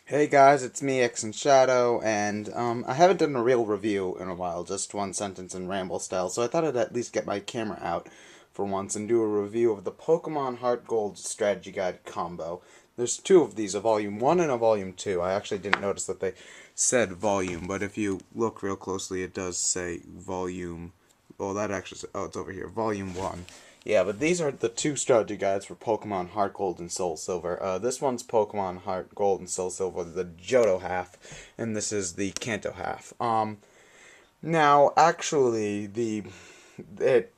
Hey guys, it's me, ExandShadow, and I haven't done a real review in a while, just one sentence in ramble style, so I thought I'd at least get my camera out for once and do a review of the Pokemon HeartGold Strategy Guide combo. There's two of these, a Volume 1 and a Volume 2. I actually didn't notice that they said volume, but if you look real closely, it does say volume. Well, that actually, oh, it's over here, Volume 1. Yeah, but these are the two strategy guides for Pokemon Heart Gold and Soul Silver. This one's Pokemon Heart Gold and Soul Silver, the Johto half, and this is the Kanto half. Now, actually,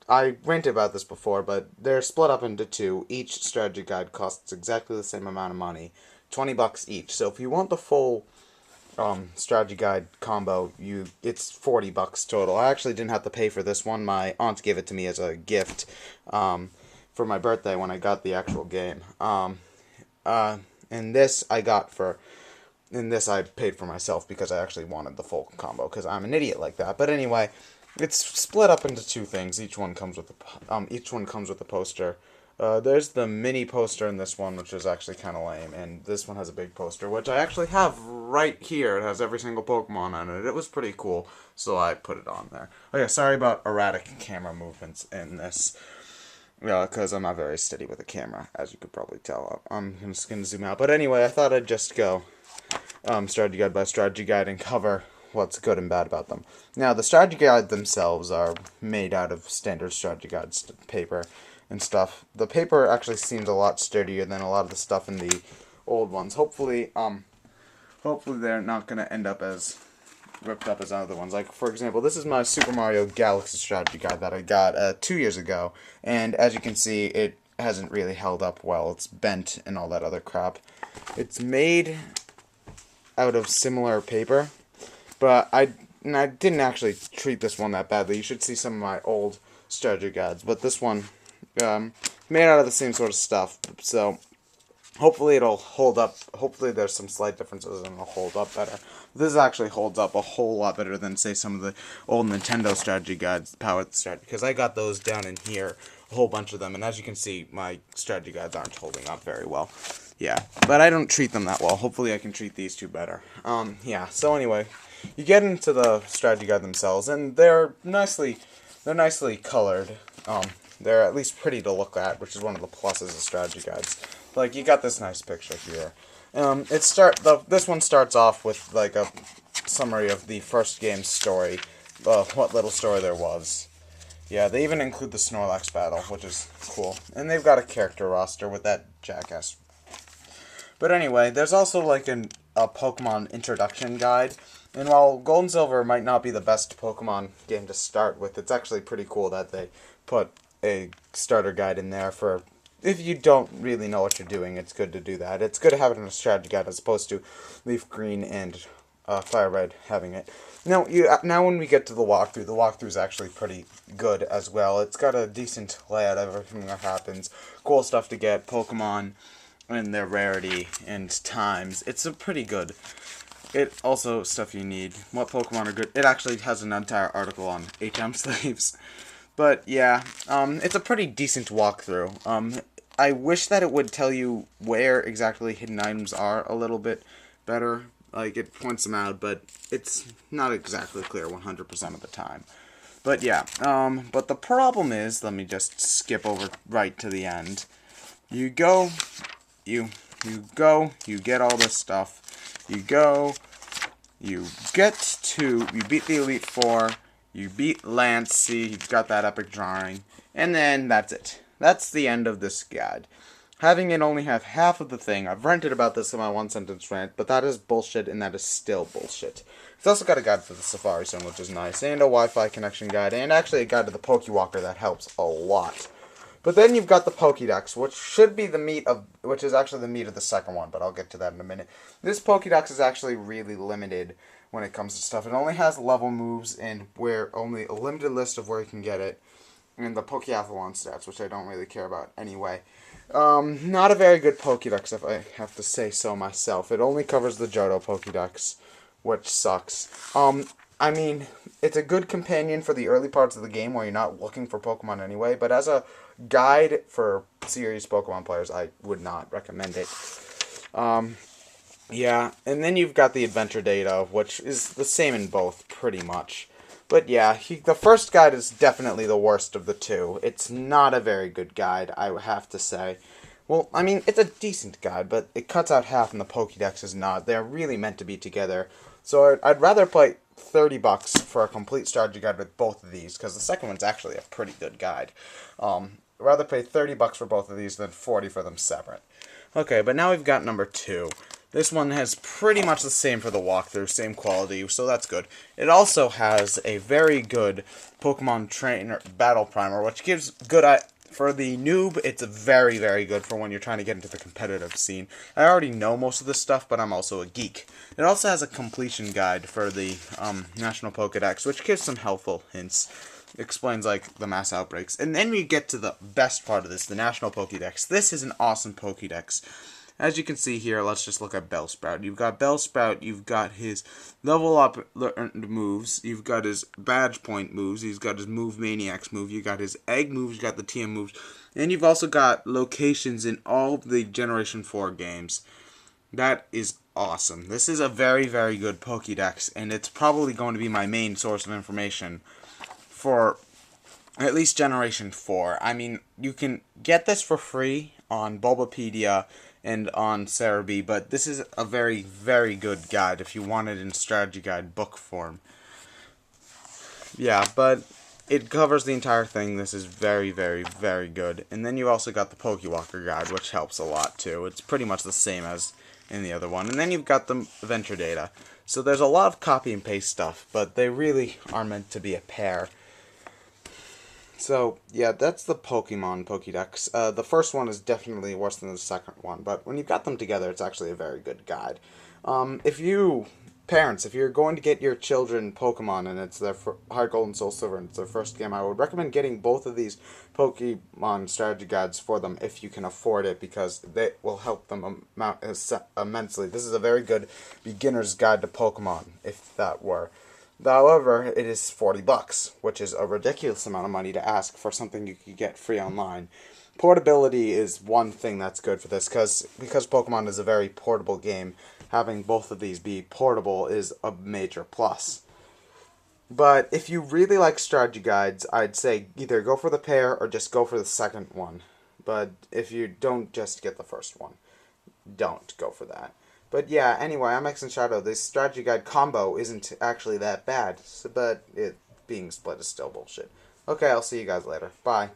I ranted about this before, but they're split up into two. Each strategy guide costs exactly the same amount of money, $20 each. So if you want the full strategy guide combo, it's $40 total. I actually didn't have to pay for this one. My aunt gave it to me as a gift for my birthday when I got the actual game. And this I got for and this I paid for myself because I actually wanted the full combo because I'm an idiot like that. But anyway, it's split up into two things. Each one comes with a poster. There's the mini poster in this one, which is actually kind of lame, and this one has a big poster, which I actually have right here. It has every single Pokemon on it. It was pretty cool, so I put it on there. Oh yeah, sorry about erratic camera movements in this. Yeah, because I'm not very steady with the camera, as you could probably tell. I'm just going to zoom out. But anyway, I thought I'd just go strategy guide by strategy guide and cover what's good and bad about them. Now, the strategy guide themselves are made out of standard strategy guides paper and stuff. The paper actually seems a lot sturdier than a lot of the stuff in the old ones. Hopefully they're not going to end up as ripped up as other ones. Like, for example, this is my Super Mario Galaxy strategy guide that I got 2 years ago, and as you can see, it hasn't really held up well. It's bent and all that other crap. It's made out of similar paper, but I didn't actually treat this one that badly. You should see some of my old strategy guides, but this one made out of the same sort of stuff, so hopefully it'll hold up. Hopefully there's some slight differences and it'll hold up better. This actually holds up a whole lot better than, say, some of the old Nintendo strategy guides, Power Strategy, because I got those down in here, a whole bunch of them, and as you can see, my strategy guides aren't holding up very well. Yeah, but I don't treat them that well. Hopefully I can treat these two better. Yeah, so anyway, you get into the strategy guide themselves, and they're nicely colored. They're at least pretty to look at, which is one of the pluses of strategy guides. Like, you got this nice picture here. This one starts off with like a summary of the first game's story, what little story there was. Yeah, they even include the Snorlax battle, which is cool. And they've got a character roster with that jackass. But anyway, there's also like a Pokemon introduction guide. And while Gold and Silver might not be the best Pokemon game to start with, it's actually pretty cool that they put a starter guide in there for if you don't really know what you're doing. It's good to do that. It's good to have it in a strategy guide as opposed to Leaf Green and Fire Red having it. Now, when we get to the walkthrough is actually pretty good as well. It's got a decent layout of everything that happens, cool stuff to get, Pokemon and their rarity and times. It's a pretty good. It also stuff you need. What Pokemon are good? It actually has an entire article on HM slaves. But yeah, it's a pretty decent walkthrough. I wish that it would tell you where exactly hidden items are a little bit better. Like, it points them out, but it's not exactly clear 100% of the time. But yeah, but the problem is, let me just skip over right to the end. You go, you get all this stuff. You beat the Elite Four. You beat Lance, see, he's got that epic drawing, and then that's it. That's the end of this guide. Having it only have half of the thing, I've ranted about this in my one-sentence rant, but that is bullshit, and that is still bullshit. It's also got a guide for the Safari Zone, which is nice, and a Wi-Fi connection guide, and actually a guide to the Pokewalker that helps a lot. But then you've got the Pokédex, which is actually the meat of the second one, but I'll get to that in a minute. This Pokédex is actually really limited when it comes to stuff. It only has level moves and only a limited list of where you can get it, and the Pokeathlon stats, which I don't really care about anyway. Not a very good Pokédex, if I have to say so myself. It only covers the Johto Pokédex, which sucks. I mean, it's a good companion for the early parts of the game where you're not looking for Pokemon anyway, but as a guide for serious Pokemon players, I would not recommend it. Yeah, and then you've got the adventure data, which is the same in both, pretty much. But yeah, the first guide is definitely the worst of the two. It's not a very good guide, I would have to say. Well, I mean, it's a decent guide, but it cuts out half and the Pokédex is not. They're really meant to be together. So I'd rather pay $30 for a complete strategy guide with both of these, because the second one's actually a pretty good guide. I'd rather pay $30 for both of these than 40 for them separate. Okay, but now we've got number 2. This one has pretty much the same for the walkthrough, same quality, so that's good. It also has a very good Pokemon Trainer Battle Primer, which gives good... For the noob, it's very, very good for when you're trying to get into the competitive scene. I already know most of this stuff, but I'm also a geek. It also has a completion guide for the National Pokedex, which gives some helpful hints. Explains, like, the mass outbreaks. And then we get to the best part of this, the National Pokedex. This is an awesome Pokedex. As you can see here, let's just look at Bellsprout. You've got Bellsprout, you've got his level up learned moves, you've got his badge point moves, he's got his Move Maniacs move, you've got his egg moves, you've got the TM moves, and you've also got locations in all the Generation 4 games. That is awesome. This is a very, very good Pokédex, and it's probably going to be my main source of information for at least Generation 4. I mean, you can get this for free on Bulbapedia and on Cerebi, but this is a very, very good guide if you want it in strategy guide book form. Yeah, but it covers the entire thing. This is very, very, very good. And then you also got the Pokewalker guide, which helps a lot too. It's pretty much the same as in the other one. And then you've got the adventure data. So there's a lot of copy and paste stuff, but they really are meant to be a pair. So, yeah, that's the Pokemon Pokédex. The first one is definitely worse than the second one, but when you've got them together, it's actually a very good guide. Parents, if you're going to get your children Pokemon and it's their HeartGold and SoulSilver and it's their first game, I would recommend getting both of these Pokemon strategy guides for them if you can afford it, because they will help them immensely. This is a very good beginner's guide to Pokemon, if that were. However, it is $40, which is a ridiculous amount of money to ask for something you could get free online. Portability is one thing that's good for this, because Pokemon is a very portable game. Having both of these be portable is a major plus. But if you really like strategy guides, I'd say either go for the pair or just go for the second one. But if you don't, just get the first one. Don't go for that. But yeah, anyway, I'm ExandShadow. This strategy guide combo isn't actually that bad, but it being split is still bullshit. Okay, I'll see you guys later. Bye.